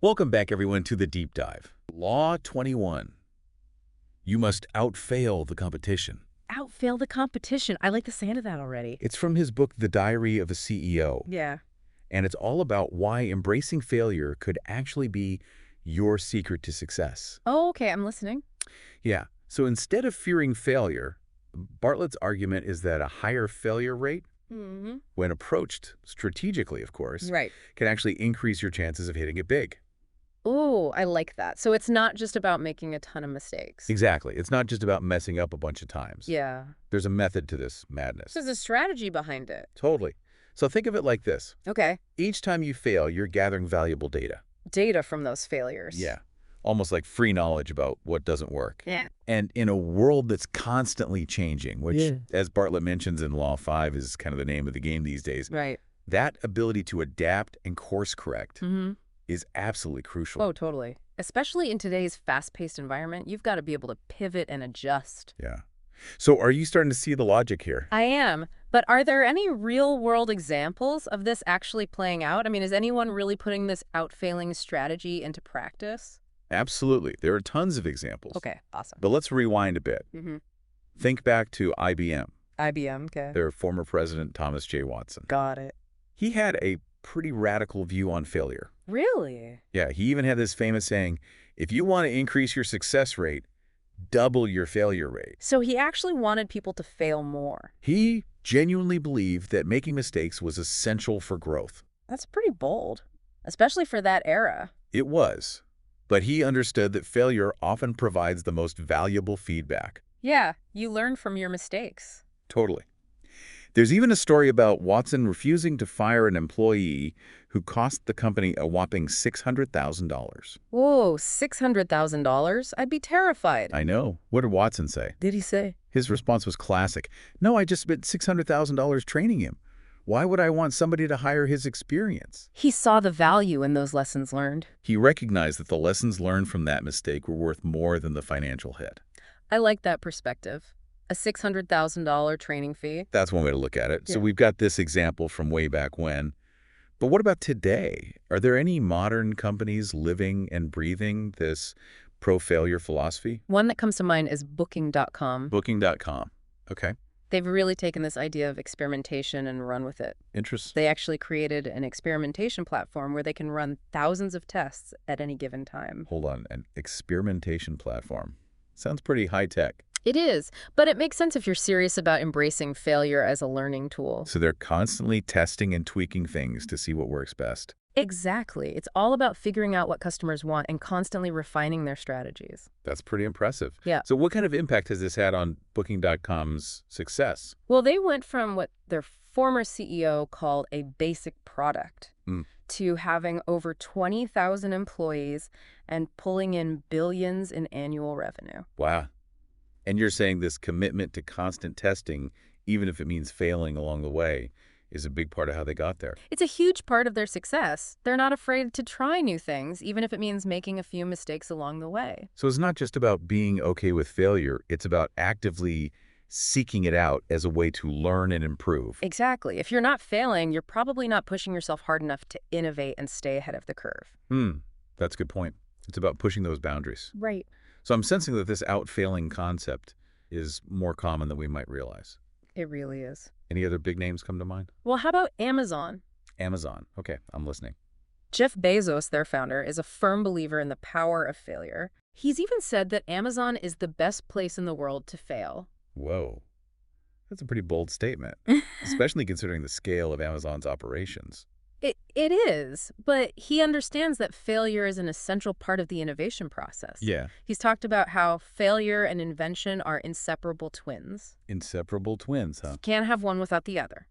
Welcome back, everyone, to the Deep Dive. Law 21. You must outfail the competition. Outfail the competition. I like the sound of that already. It's from his book, The Diary of a CEO, Yeah. and it's all about why embracing failure could actually be your secret to success. Oh, okay. I'm listening. Yeah, so instead of fearing failure, Bartlett's argument is that a higher failure rate, Mm-hmm. when approached strategically, of course, Right. can actually increase your chances of hitting it big. Oh, I like that. So it's not just about making a ton of mistakes. Exactly. It's not just about messing up a bunch of times. Yeah. There's a method to this madness. So there's a strategy behind it. Totally. So think of it like this. Okay. Each time you fail, you're gathering valuable data. Data from those failures. Yeah. Almost like free knowledge about what doesn't work. Yeah. And in a world that's constantly changing, which, Yeah. as Bartlett mentions in Law 5, is kind of the name of the game these days, Right. that ability to adapt and course correct Mm-hmm. is absolutely crucial. Oh, totally. Especially in today's fast-paced environment, you've got to be able to pivot and adjust. Yeah. So are you starting to see the logic here? I am. But are there any real-world examples of this actually playing out? I mean, is anyone really putting this outfailing strategy into practice? Absolutely. There are tons of examples. Okay, awesome. But let's rewind a bit. Mm-hmm. Think back to IBM, IBM, okay. their former president, Thomas J. Watson. Got it. He had a pretty radical view on failure. Really? Yeah, he even had this famous saying, if you want to increase your success rate, double your failure rate. So he actually wanted people to fail more. He genuinely believed that making mistakes was essential for growth. That's pretty bold, especially for that era. It was. But he understood that failure often provides the most valuable feedback. Yeah, you learn from your mistakes. Totally. There's even a story about Watson refusing to fire an employee who cost the company a whopping $600,000. Whoa, $600,000? I'd be terrified. I know. What did Watson say? Did he say? His response was classic. No, I just spent $600,000 training him. Why would I want somebody to hire his experience? He saw the value in those lessons learned. He recognized that the lessons learned from that mistake were worth more than the financial hit. I like that perspective. A $600,000 training fee. That's one way to look at it. So Yeah. we've got this example from way back when. But what about today? Are there any modern companies living and breathing this pro-failure philosophy? One that comes to mind is Booking.com. Booking.com. Okay. They've really taken this idea of experimentation and run with it. Interesting. They actually created an experimentation platform where they can run thousands of tests at any given time. Hold on. An experimentation platform. Sounds pretty high-tech. It is, but it makes sense if you're serious about embracing failure as a learning tool. So they're constantly testing and tweaking things to see what works best. Exactly. It's all about figuring out what customers want and constantly refining their strategies. That's pretty impressive. Yeah. So what kind of impact has this had on Booking.com's success? Well, they went from what their former CEO called a basic product to having over 20,000 employees and pulling in billions in annual revenue. Wow. And you're saying this commitment to constant testing, even if it means failing along the way, is a big part of how they got there. It's a huge part of their success. They're not afraid to try new things, even if it means making a few mistakes along the way. So it's not just about being okay with failure. It's about actively seeking it out as a way to learn and improve. Exactly. If you're not failing, you're probably not pushing yourself hard enough to innovate and stay ahead of the curve. That's a good point. It's about pushing those boundaries. Right. So I'm sensing that this outfailing concept is more common than we might realize. It really is. Any other big names come to mind? Well, how about Amazon? Amazon. Okay, I'm listening. Jeff Bezos, their founder, is a firm believer in the power of failure. He's even said that Amazon is the best place in the world to fail. Whoa. That's a pretty bold statement, especially considering the scale of Amazon's operations. It is, but he understands that failure is an essential part of the innovation process. Yeah. He's talked about how failure and invention are inseparable twins. Inseparable twins, huh? Can't have one without the other.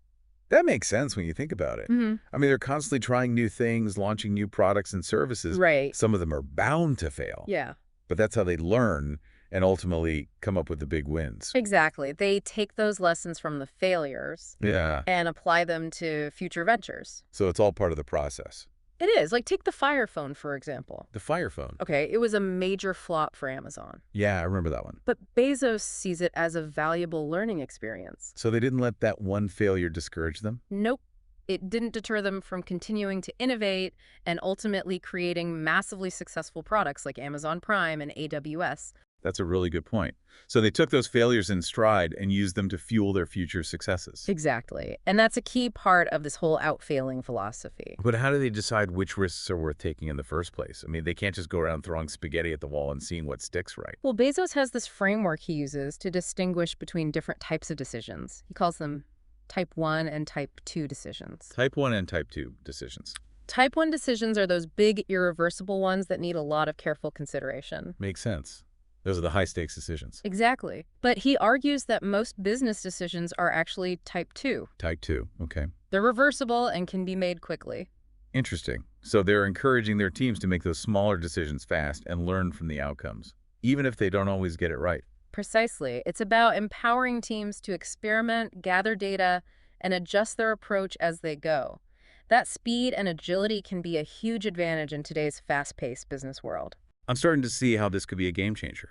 That makes sense when you think about it. Mm-hmm. I mean, they're constantly trying new things, launching new products and services. Right. Some of them are bound to fail. Yeah. But that's how they learn and ultimately come up with the big wins. Exactly. They take those lessons from the failures Yeah. and apply them to future ventures. So it's all part of the process. It is. Like, take the Fire Phone, for example. The Fire Phone. Okay, it was a major flop for Amazon. Yeah, I remember that one. But Bezos sees it as a valuable learning experience. So they didn't let that one failure discourage them? Nope. it didn't deter them from continuing to innovate and ultimately creating massively successful products like Amazon Prime and AWS. That's a really good point. So they took those failures in stride and used them to fuel their future successes. Exactly. And that's a key part of this whole outfailing philosophy. But how do they decide which risks are worth taking in the first place? I mean, they can't just go around throwing spaghetti at the wall and seeing what sticks, right? Well, Bezos has this framework he uses to distinguish between different types of decisions. He calls them Type 1 and Type 2 decisions. Type 1 and Type 2 decisions. Type 1 decisions are those big, irreversible ones that need a lot of careful consideration. Makes sense. Those are the high-stakes decisions. Exactly. But he argues that most business decisions are actually Type 2. Type 2, okay. They're reversible and can be made quickly. Interesting. So they're encouraging their teams to make those smaller decisions fast and learn from the outcomes, even if they don't always get it right. Precisely. It's about empowering teams to experiment, gather data, and adjust their approach as they go. That speed and agility can be a huge advantage in today's fast-paced business world. I'm starting to see how this could be a game changer.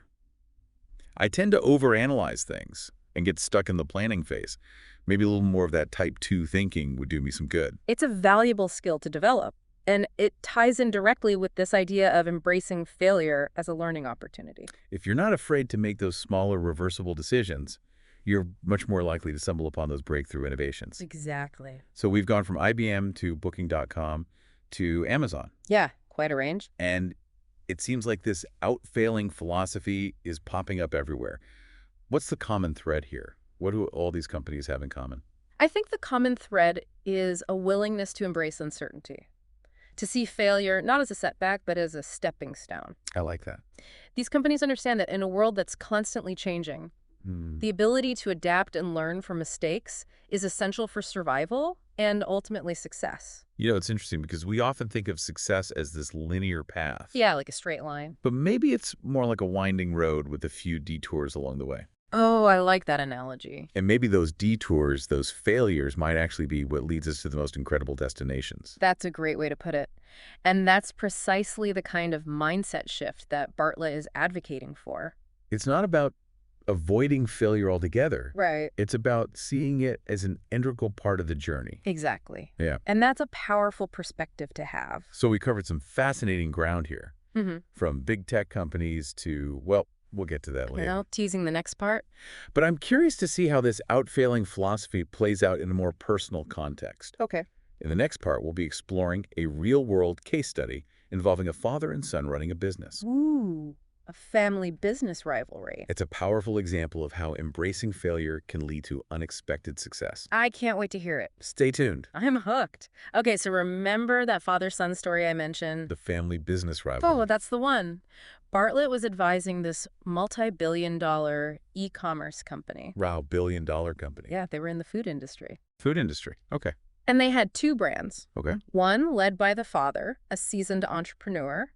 I tend to overanalyze things and get stuck in the planning phase. Maybe a little more of that Type 2 thinking would do me some good. It's a valuable skill to develop, and it ties in directly with this idea of embracing failure as a learning opportunity. If you're not afraid to make those smaller reversible decisions, you're much more likely to stumble upon those breakthrough innovations. Exactly. So we've gone from IBM to Booking.com to Amazon. Yeah, quite a range. And it seems like this outfailing philosophy is popping up everywhere. What's the common thread here? What do all these companies have in common? I think the common thread is a willingness to embrace uncertainty, to see failure not as a setback, but as a stepping stone. I like that. These companies understand that in a world that's constantly changing, the ability to adapt and learn from mistakes is essential for survival and ultimately success. You know, it's interesting because we often think of success as this linear path. Yeah, like a straight line. But maybe it's more like a winding road with a few detours along the way. Oh, I like that analogy. And maybe those detours, those failures, might actually be what leads us to the most incredible destinations. That's a great way to put it. And that's precisely the kind of mindset shift that Bartlett is advocating for. It's not about avoiding failure altogether. Right. It's about seeing it as an integral part of the journey. Exactly. Yeah. And that's a powerful perspective to have. So we covered some fascinating ground here, from big tech companies to, well, we'll get to that later. You know, teasing the next part. But I'm curious to see how this outfailing philosophy plays out in a more personal context. Okay. In the next part, we'll be exploring a real-world case study involving a father and son running a business. Ooh, a family business rivalry. It's a powerful example of how embracing failure can lead to unexpected success. I can't wait to hear it. Stay tuned. I'm hooked. Okay, so remember that father-son story I mentioned? The family business rivalry. Oh, that's the one. Bartlett was advising this multi-billion-dollar e-commerce company. Wow, billion-dollar company. Yeah, they were in the food industry. Food industry. Okay. And they had two brands. Okay. One led by the father, a seasoned entrepreneur,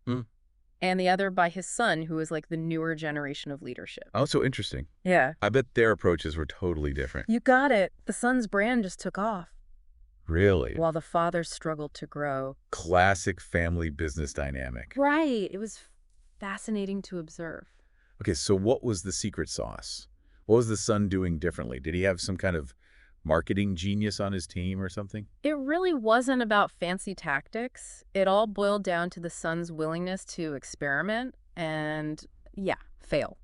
and the other by his son, who was like the newer generation of leadership. Oh, so interesting. Yeah. I bet their approaches were totally different. You got it. The son's brand just took off, Really? while the father struggled to grow. Classic family business dynamic. Right. It was fascinating to observe. Okay, so what was the secret sauce? What was the son doing differently? Did he have some kind of marketing genius on his team or something? It really wasn't about fancy tactics. It all boiled down to the son's willingness to experiment and, yeah, fail.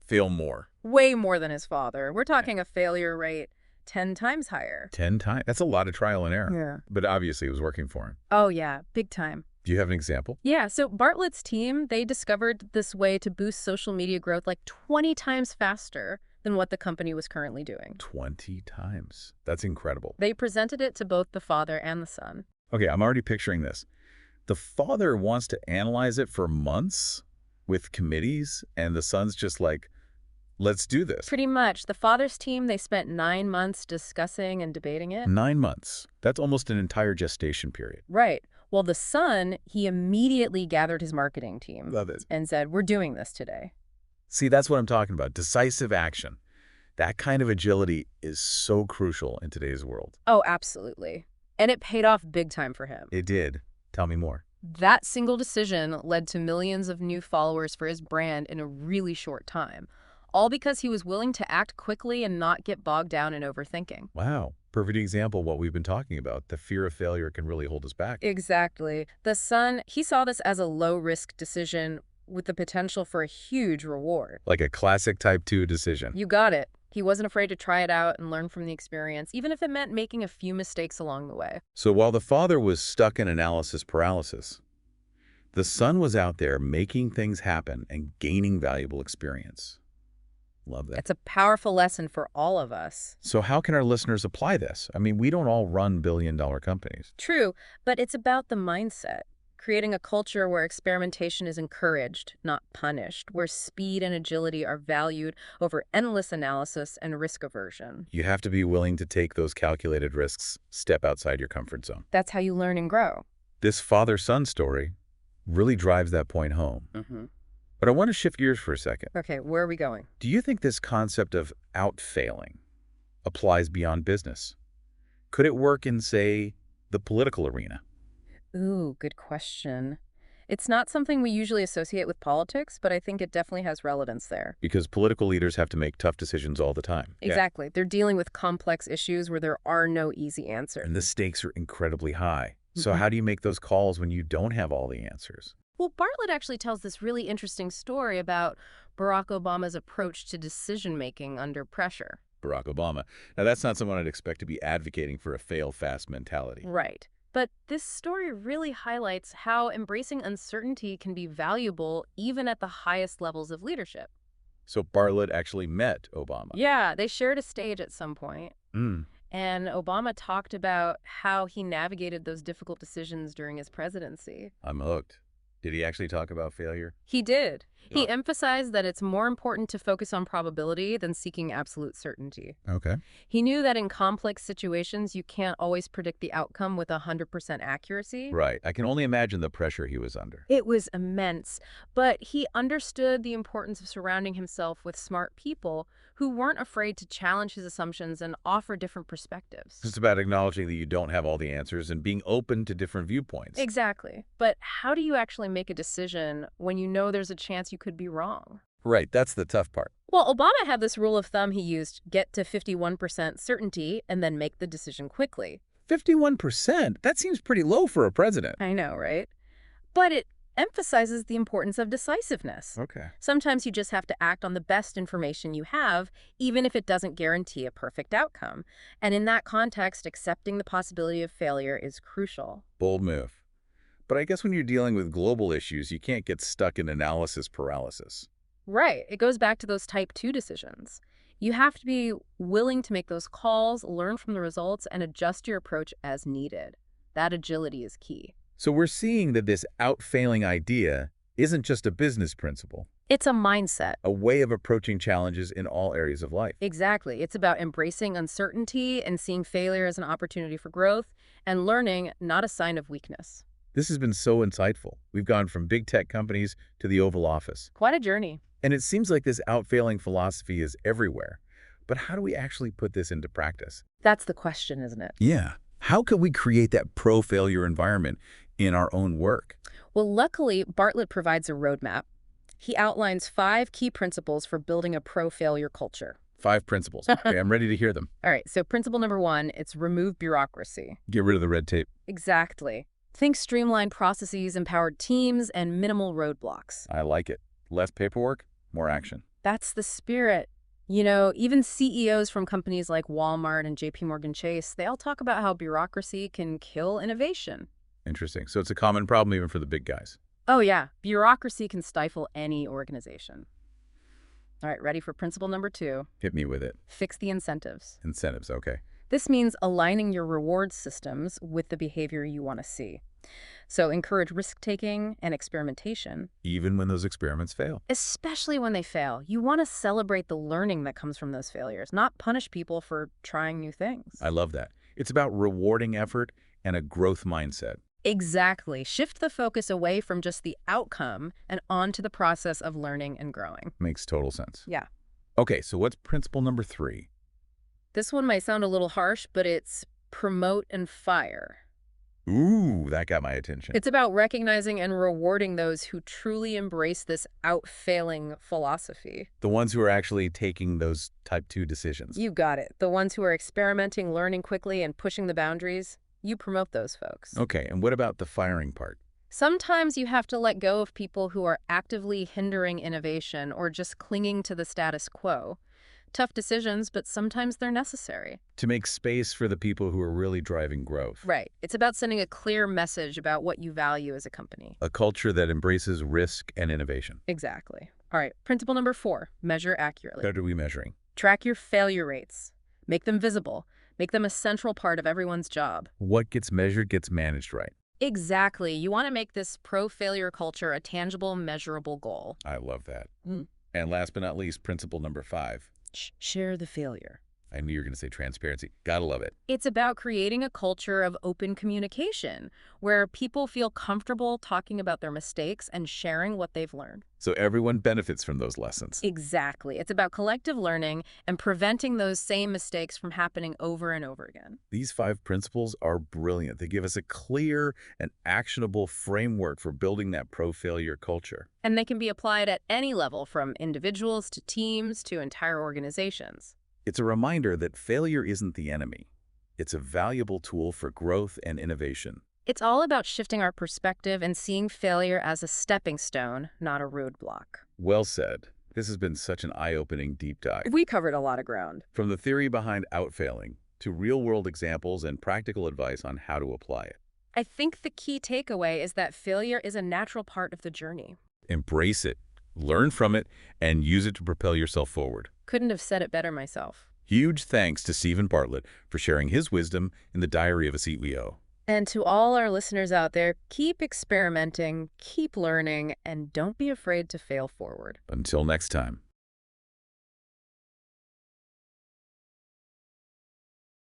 Fail more. Way more than his father. We're talking a failure rate 10 times higher. 10 times? That's a lot of trial and error. Yeah. But obviously it was working for him. Oh, yeah, big time. Do you have an example? Yeah, so Bartlett's team, they discovered this way to boost social media growth like 20 times faster than what the company was currently doing. 20 times. That's incredible. They presented it to both the father and the son. Okay, I'm already picturing this. The father wants to analyze it for months with committees, and the son's just like, let's do this. Pretty much. The father's team, they spent 9 months discussing and debating it. 9 months. That's almost an entire gestation period. Right. Well, the son, he immediately gathered his marketing team Love it. and said, we're doing this today. See, that's what I'm talking about. Decisive action. That kind of agility is so crucial in today's world. Oh, absolutely. And it paid off big time for him. It did. Tell me more. That single decision led to millions of new followers for his brand in a really short time, all because he was willing to act quickly and not get bogged down in overthinking. Wow. Perfect example of what we've been talking about. The fear of failure can really hold us back. Exactly. The son, he saw this as a low-risk decision with the potential for a huge reward. Like a classic type 2 decision. You got it. He wasn't afraid to try it out and learn from the experience, even if it meant making a few mistakes along the way. So while the father was stuck in analysis paralysis, the son was out there making things happen and gaining valuable experience. Love that. It's a powerful lesson for all of us. So how can our listeners apply this? I mean, we don't all run billion-dollar companies. True, but it's about the mindset. Creating a culture where experimentation is encouraged, not punished, where speed and agility are valued over endless analysis and risk aversion. You have to be willing to take those calculated risks, step outside your comfort zone. That's how you learn and grow. This father-son story really drives that point home. But I want to shift gears for a second. Okay, where are we going? Do you think this concept of outfailing applies beyond business? Could it work in, say, the political arena? Ooh, good question. It's not something we usually associate with politics, but I think it definitely has relevance there. Because political leaders have to make tough decisions all the time. Exactly. They're dealing with complex issues where there are no easy answers. And the stakes are incredibly high. So how do you make those calls when you don't have all the answers? Well, Bartlett actually tells this really interesting story about Barack Obama's approach to decision-making under pressure. Barack Obama. Now, that's not someone I'd expect to be advocating for a fail-fast mentality. Right. But this story really highlights how embracing uncertainty can be valuable even at the highest levels of leadership. So Bartlett actually met Obama. Yeah, they shared a stage at some point. Mm. And Obama talked about how he navigated those difficult decisions during his presidency. I'm hooked. Did he actually talk about failure? He did. He emphasized that it's more important to focus on probability than seeking absolute certainty. Okay. He knew that in complex situations, you can't always predict the outcome with 100% accuracy. Right. I can only imagine the pressure he was under. It was immense, but he understood the importance of surrounding himself with smart people who weren't afraid to challenge his assumptions and offer different perspectives. It's about acknowledging that you don't have all the answers and being open to different viewpoints. Exactly. But how do you actually make a decision when you know there's a chance you could be wrong? Right. That's the tough part. Well, Obama had this rule of thumb he used: get to 51% certainty and then make the decision quickly. 51%? That seems pretty low for a president. I know, right? But it emphasizes the importance of decisiveness. Okay. Sometimes you just have to act on the best information you have, even if it doesn't guarantee a perfect outcome. And in that context, accepting the possibility of failure is crucial. Bold move. But I guess when you're dealing with global issues, you can't get stuck in analysis paralysis. Right. It goes back to those type 2 decisions. You have to be willing to make those calls, learn from the results, and adjust your approach as needed. That agility is key. So we're seeing that this outfailing idea isn't just a business principle. It's a mindset. A way of approaching challenges in all areas of life. Exactly. It's about embracing uncertainty and seeing failure as an opportunity for growth, and learning, not a sign of weakness. This has been so insightful. We've gone from big tech companies to the Oval Office. Quite a journey. And it seems like this outfailing philosophy is everywhere. But how do we actually put this into practice? That's the question, isn't it? Yeah. How could we create that pro-failure environment in our own work? Well, luckily, Bartlett provides a roadmap. He outlines 5 key principles for building a pro-failure culture. 5 principles. Okay, I'm ready to hear them. All right, so principle number 1, it's remove bureaucracy. Get rid of the red tape. Exactly. Think streamlined processes, empowered teams, and minimal roadblocks. I like it. Less paperwork, more action. That's the spirit. You know, even CEOs from companies like Walmart and JPMorgan Chase, they all talk about how bureaucracy can kill innovation. Interesting. So it's a common problem even for the big guys. Oh, yeah. Bureaucracy can stifle any organization. All right, ready for principle number 2? Hit me with it. Fix the incentives. Incentives, okay. This means aligning your reward systems with the behavior you want to see. So encourage risk-taking and experimentation. Even when those experiments fail. Especially when they fail. You want to celebrate the learning that comes from those failures, not punish people for trying new things. I love that. It's about rewarding effort and a growth mindset. Exactly. Shift the focus away from just the outcome and onto the process of learning and growing. Makes total sense. Yeah. Okay, so what's principle number 3? This one might sound a little harsh, but it's promote and fire. Ooh, that got my attention. It's about recognizing and rewarding those who truly embrace this out-failing philosophy. The ones who are actually taking those type 2 decisions. You got it. The ones who are experimenting, learning quickly, and pushing the boundaries, you promote those folks. Okay, and what about the firing part? Sometimes you have to let go of people who are actively hindering innovation or just clinging to the status quo. Tough decisions, but sometimes they're necessary. To make space for the people who are really driving growth. Right. It's about sending a clear message about what you value as a company. A culture that embraces risk and innovation. Exactly. All right. Principle number 4, measure accurately. What are we measuring? Track your failure rates. Make them visible. Make them a central part of everyone's job. What gets measured gets managed right. Exactly. You want to make this pro-failure culture a tangible, measurable goal. I love that. And last but not least, principle number 5. Share the failure. I knew you were going to say transparency. Gotta love it. It's about creating a culture of open communication where people feel comfortable talking about their mistakes and sharing what they've learned. So everyone benefits from those lessons. Exactly. It's about collective learning and preventing those same mistakes from happening over and over again. These 5 principles are brilliant. They give us a clear and actionable framework for building that pro-failure culture. And they can be applied at any level, from individuals to teams to entire organizations. It's a reminder that failure isn't the enemy. It's a valuable tool for growth and innovation. It's all about shifting our perspective and seeing failure as a stepping stone, not a roadblock. Well said. This has been such an eye-opening deep dive. We covered a lot of ground. From the theory behind outfailing to real-world examples and practical advice on how to apply it. I think the key takeaway is that failure is a natural part of the journey. Embrace it, learn from it, and use it to propel yourself forward. Couldn't have said it better myself. Huge thanks to Stephen Bartlett for sharing his wisdom in the Diary of a CEO. And to all our listeners out there, keep experimenting, keep learning, and don't be afraid to fail forward. Until next time.